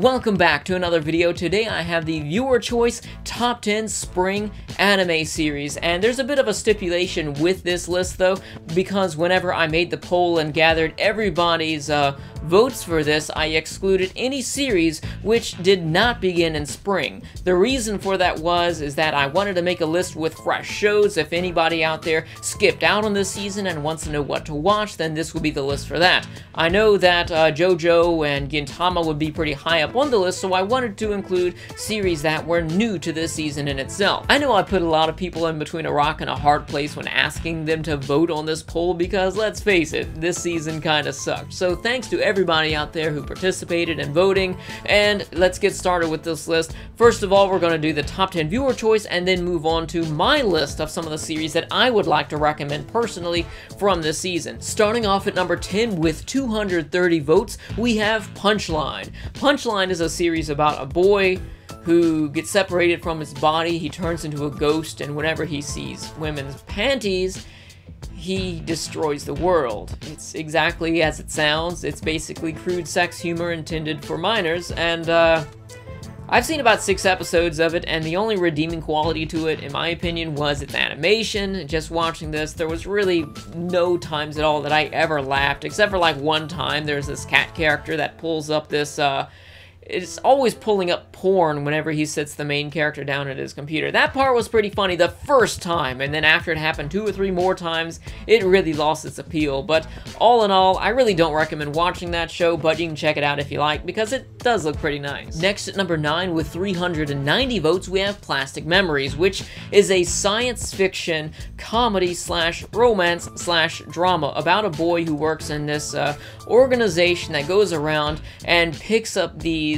Welcome back to another video. Today I have the viewer choice top 10 spring anime series, and there's a bit of a stipulation with this list though, because whenever I made the poll and gathered everybody's votes for this, I excluded any series which did not begin in spring. The reason for that is that I wanted to make a list with fresh shows. If anybody out there skipped out on this season and wants to know what to watch, then this would be the list for that. I know that JoJo and Gintama would be pretty high up on the list, so I wanted to include series that were new to this season in itself. I know I put a lot of people in between a rock and a hard place when asking them to vote on this poll, because let's face it, this season kinda sucked. So thanks to everybody out there who participated in voting, and let's get started with this list. First of all, we're going to do the top 10 viewer choice and then move on to my list of some of the series that I would like to recommend personally from this season. Starting off at number 10 with 230 votes, we have Punchline. Punchline is a series about a boy who gets separated from his body. He turns into a ghost, and whenever he sees women's panties, he destroys the world. It's exactly as it sounds. It's basically crude sex humor intended for minors, and I've seen about 6 episodes of it, and the only redeeming quality to it, in my opinion, was its animation. Just watching this, there was really no times at all that I ever laughed, except for like one time. There's this cat character that pulls up this, it's always pulling up porn whenever he sits the main character down at his computer. That part was pretty funny the first time, and then after it happened 2 or 3 more times, it really lost its appeal. But all in all, I really don't recommend watching that show, but you can check it out if you like, because it does look pretty nice. Next at number 9 with 390 votes, we have Plastic Memories, which is a science fiction comedy slash romance slash drama about a boy who works in this organization that goes around and picks up these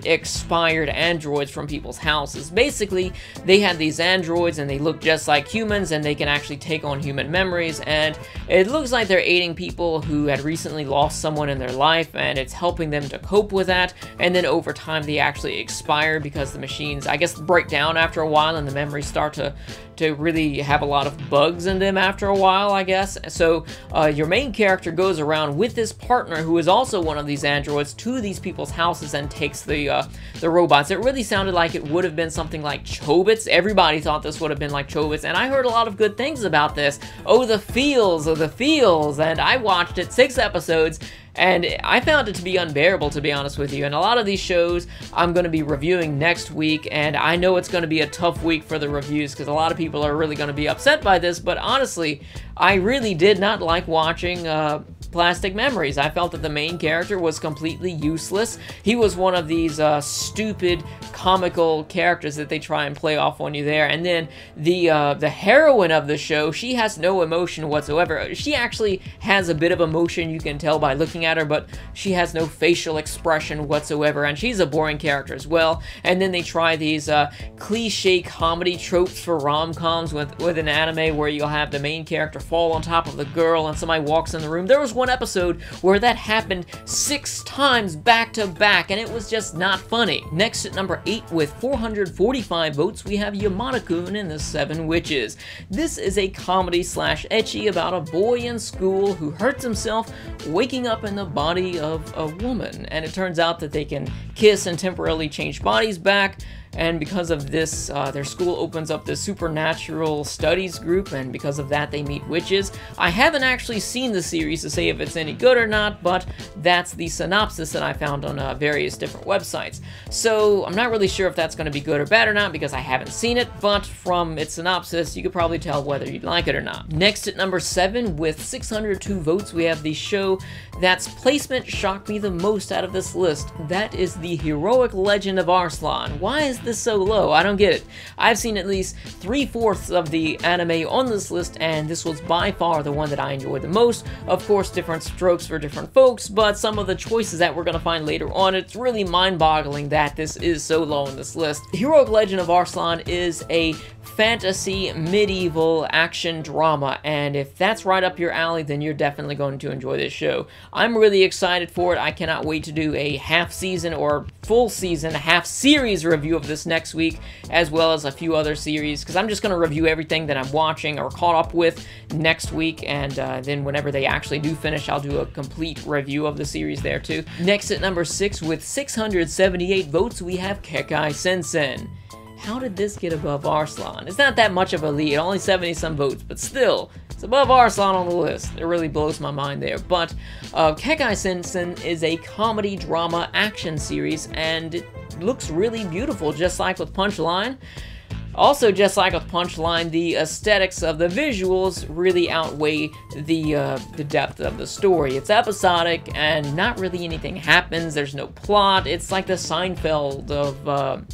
expired androids from people's houses. Basically, they have these androids and they look just like humans, and they can actually take on human memories, and it looks like they're aiding people who had recently lost someone in their life, and it's helping them to cope with that. And then over time they actually expire because the machines, I guess, break down after a while, and the memories start to really have a lot of bugs in them after a while, I guess. So your main character goes around with this partner who is also one of these androids to these people's houses and takes the robots. It really sounded like it would have been something like Chobits. Everybody thought this would have been like Chobits, and I heard a lot of good things about this. Oh, the feels, and I watched it, 6 episodes, and I found it to be unbearable, to be honest with you. And a lot of these shows I'm going to be reviewing next week, and I know it's going to be a tough week for the reviews because a lot of people are really going to be upset by this, but honestly, I really did not like watching Plastic Memories. I felt that the main character was completely useless. He was one of these stupid comical characters that they try and play off on you there, and then the heroine of the show, she has no emotion whatsoever. She actually has a bit of emotion, you can tell by looking at her, but she has no facial expression whatsoever, and she's a boring character as well. And then they try these cliche comedy tropes for rom-coms with an anime where you'll have the main character fall on top of the girl and somebody walks in the room. There was one episode where that happened 6 times back to back, and it was just not funny. Next at number 8 with 445 votes, we have Yamadakun and the 7 Witches. This is a comedy slash ecchi about a boy in school who hurts himself waking up in the body of a woman, and it turns out that they can kiss and temporarily change bodies back. And because of this, their school opens up this supernatural studies group, and because of that they meet witches. I haven't actually seen the series to say if it's any good or not, but that's the synopsis that I found on various different websites. So I'm not really sure if that's going to be good or bad or not because I haven't seen it, but from its synopsis you could probably tell whether you'd like it or not. Next at number 7 with 602 votes, we have the show that's placement shocked me the most out of this list. That is the Heroic Legend of Arslan. Why is this so low? I don't get it. I've seen at least 3/4 of the anime on this list, and this was by far the one that I enjoyed the most. Of course, different strokes for different folks, but some of the choices that we're going to find later on, it's really mind-boggling that this is so low on this list. Heroic Legend of Arslan is a fantasy medieval action drama, and if that's right up your alley, then you're definitely going to enjoy this show. I'm really excited for it. I cannot wait to do a half season or full season, half series review of this this next week, as well as a few other series, because I'm just going to review everything that I'm watching or caught up with next week, and then whenever they actually do finish, I'll do a complete review of the series there too. Next at number 6 with 678 votes, we have Kekai Sensen. How did this get above Arslan? It's not that much of a lead, only 70-some votes, but still, it's above Arslan on the list. It really blows my mind there. But Kekai Sensen is a comedy drama action series, and it looks really beautiful, just like with Punchline. Also, just like with Punchline, the aesthetics of the visuals really outweigh the depth of the story. It's episodic, and not really anything happens. There's no plot. It's like the Seinfeld of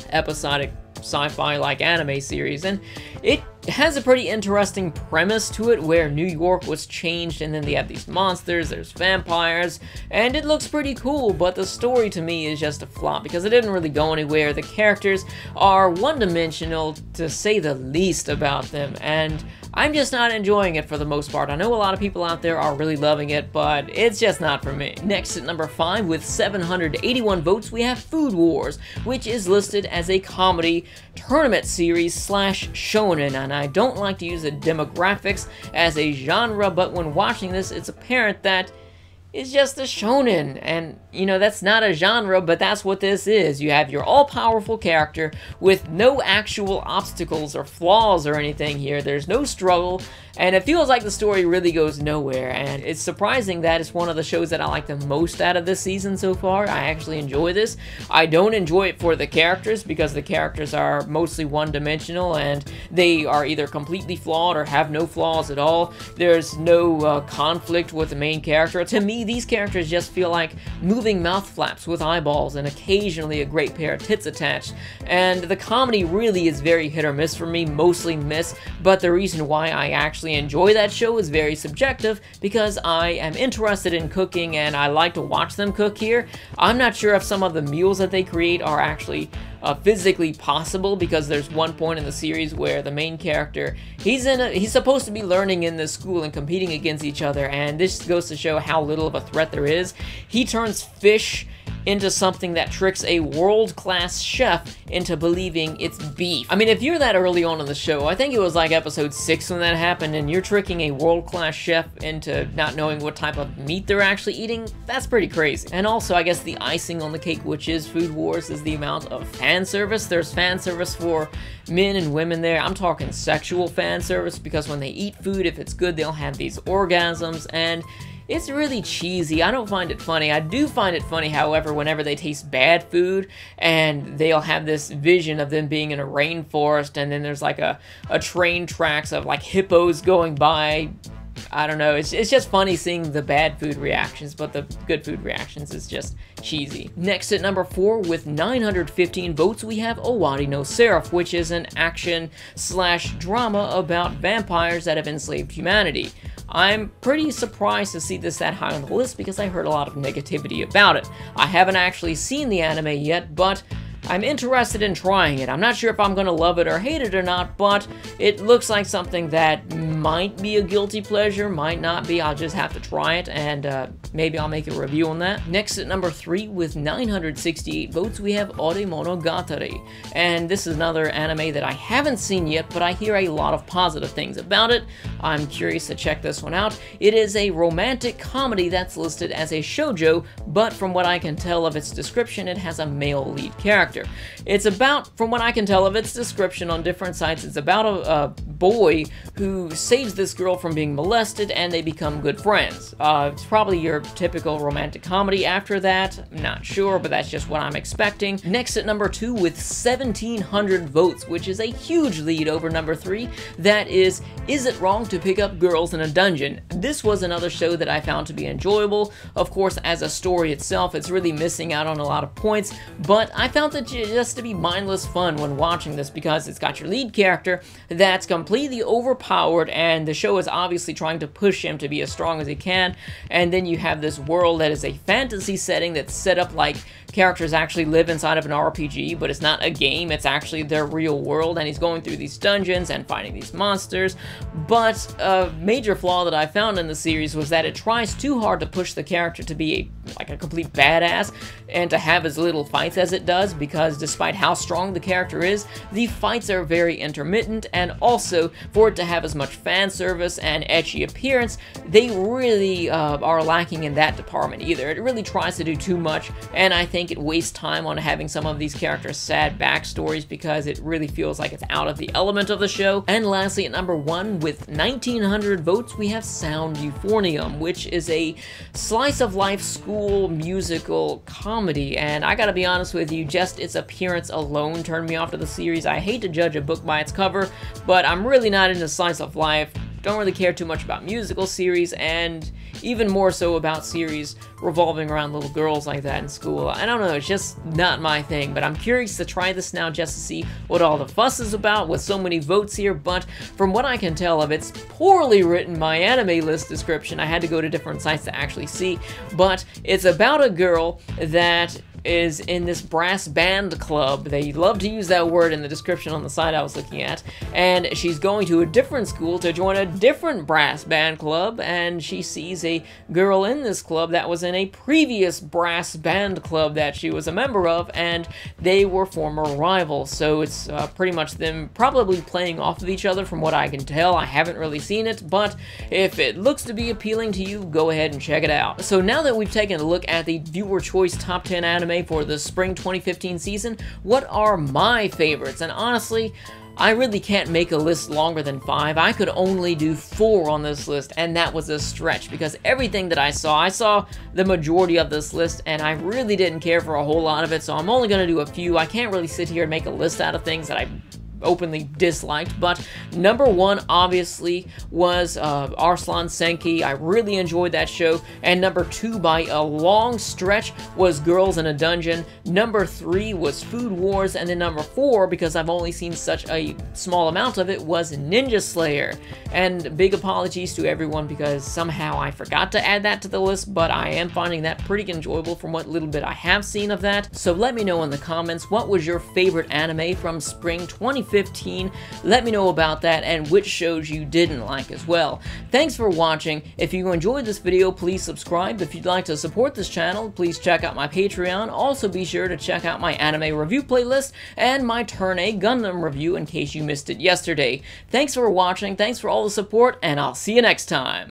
episodic sci-fi like anime series, and it has a pretty interesting premise to it where New York was changed, and then they have these monsters, there's vampires, and it looks pretty cool, but the story to me is just a flop because it didn't really go anywhere. The characters are one-dimensional to say the least about them, and I'm just not enjoying it for the most part. I know a lot of people out there are really loving it, but it's just not for me. Next at number 5 with 781 votes, we have Food Wars, which is listed as a comedy tournament series slash shonen, and I don't like to use the demographics as a genre, but when watching this, it's apparent that it's just a shonen, and you know, that's not a genre, but that's what this is. You have your all-powerful character with no actual obstacles or flaws or anything here. There's no struggle, and it feels like the story really goes nowhere, and it's surprising that it's one of the shows that I like the most out of this season so far. I actually enjoy this. I don't enjoy it for the characters, because the characters are mostly one-dimensional, and they are either completely flawed or have no flaws at all. There's no conflict with the main character. To me, these characters just feel like moving mouth flaps with eyeballs and occasionally a great pair of tits attached. And the comedy really is very hit or miss for me, mostly miss, but the reason why I actually enjoy that show is very subjective, because I am interested in cooking and I like to watch them cook here. I'm not sure if some of the meals that they create are actually physically possible, because there's one point in the series where the main character, he's supposed to be learning in this school and competing against each other, and this goes to show how little of a threat there is. He turns fish into something that tricks a world-class chef into believing it's beef. I mean, if you're that early on in the show, I think it was like episode 6 when that happened, and you're tricking a world-class chef into not knowing what type of meat they're actually eating, that's pretty crazy. And also, I guess the icing on the cake, which is Food Wars, is the amount of fan service. There's fan service for men and women there. I'm talking sexual fan service, because when they eat food, if it's good, they'll have these orgasms, and it's really cheesy. I don't find it funny. I do find it funny, however, whenever they taste bad food and they'll have this vision of them being in a rainforest, and then there's like a train tracks of like hippos going by. I don't know, it's just funny seeing the bad food reactions, but the good food reactions is just cheesy. Next at number 4 with 915 votes, we have Wadi no Seraph, which is an action slash drama about vampires that have enslaved humanity. I'm pretty surprised to see this that high on the list, because I heard a lot of negativity about it. I haven't actually seen the anime yet, but I'm interested in trying it. I'm not sure if I'm going to love it or hate it or not, but it looks like something that might be a guilty pleasure, might not be. I'll just have to try it, and maybe I'll make a review on that. Next at number 3 with 968 votes, we have Ore Monogatari, and this is another anime that I haven't seen yet, but I hear a lot of positive things about it. I'm curious to check this one out. It is a romantic comedy that's listed as a shoujo, but from what I can tell of its description, it has a male lead character. It's about, from what I can tell of its description on different sites, it's about a boy who saves this girl from being molested, and they become good friends. It's probably your typical romantic comedy after that. I'm not sure, but that's just what I'm expecting. Next at number 2 with 1,700 votes, which is a huge lead over number 3, that is It Wrong to Pick Up Girls in a Dungeon? This was another show that I found to be enjoyable. Of course, as a story itself, it's really missing out on a lot of points, but I found it just to be mindless fun when watching this, because it's got your lead character that's completely completely overpowered, and the show is obviously trying to push him to be as strong as he can. And then you have this world that is a fantasy setting that's set up like characters actually live inside of an RPG, but it's not a game, it's actually their real world, and he's going through these dungeons and fighting these monsters. But a major flaw that I found in the series was that it tries too hard to push the character to be a complete badass and to have as little fights as it does, because despite how strong the character is, the fights are very intermittent, and also for it to have as much fan service and ecchi appearance, they really are lacking in that department either. It really tries to do too much, and I think it wastes time on having some of these characters' sad backstories because it really feels like it's out of the element of the show. And lastly, at number 1, with 1,900 votes, we have Sound Euphonium, which is a slice-of-life school musical comedy, and I gotta be honest with you, just its appearance alone turned me off to the series. I hate to judge a book by its cover, but I'm really not into slice-of-life, don't really care too much about musical series, and even more so about series revolving around little girls like that in school. I don't know, it's just not my thing, but I'm curious to try this now just to see what all the fuss is about with so many votes here. But from what I can tell of its poorly written My Anime List description, I had to go to different sites to actually see, but it's about a girl that is in this brass band club. They love to use that word in the description on the site I was looking at, and she's going to a different school to join a different brass band club, and she sees a girl in this club that was in a previous brass band club that she was a member of, and they were former rivals. So it's pretty much them probably playing off of each other from what I can tell. I haven't really seen it, but if it looks to be appealing to you, go ahead and check it out. So now that we've taken a look at the viewer choice top 10 anime for the spring 2015 season, what are my favorites? And honestly, I really can't make a list longer than 5. I could only do 4 on this list, and that was a stretch, because everything that I saw the majority of this list, and I really didn't care for a whole lot of it, so I'm only going to do a few. I can't really sit here and make a list out of things that I openly disliked, but number 1 obviously was Arslan Senki. I really enjoyed that show, and number 2 by a long stretch was Girls in a Dungeon. Number 3 was Food Wars, and then number 4, because I've only seen such a small amount of it, was Ninja Slayer. And big apologies to everyone because somehow I forgot to add that to the list, but I am finding that pretty enjoyable from what little bit I have seen of that. So let me know in the comments, what was your favorite anime from spring 2015? Let me know about that and which shows you didn't like as well. Thanks for watching. If you enjoyed this video, please subscribe. If you'd like to support this channel, please check out my Patreon. Also be sure to check out my anime review playlist and my Turn A Gundam review in case you missed it yesterday. Thanks for watching, thanks for all the support, and I'll see you next time.